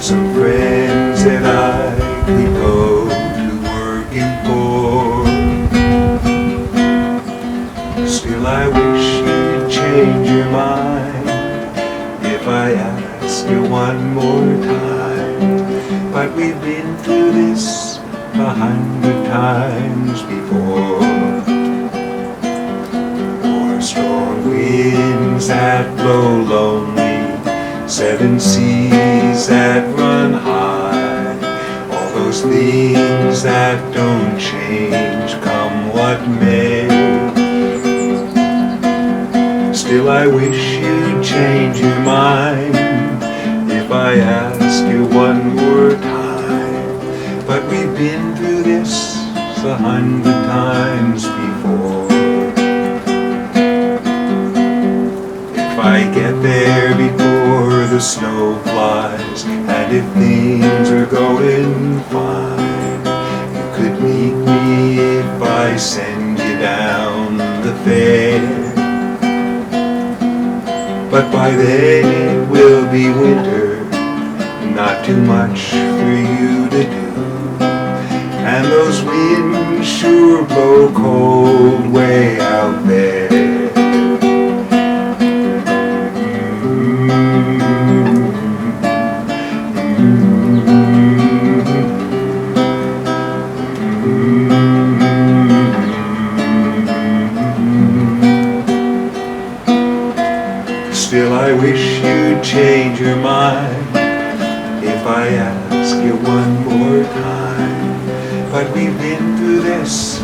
some friends that I could go to working for. Still I wish you'd change your mind if I ask you one more time. But we've been through this 100 times before. Or strong winds that blow lonely, 7 seas that run high, all those things that don't change come what may. Still I wish you'd change your mind if I ask you one more time. But we've been through this 100 times before. If I get there before the snow flies, and if things are going fine, you could meet me if I send you down the fair. But by then it will be winter, not too much for you to do, and those winds sure blow cold way out there. Still I wish you'd change your mind if I ask you one more time. But we've been through this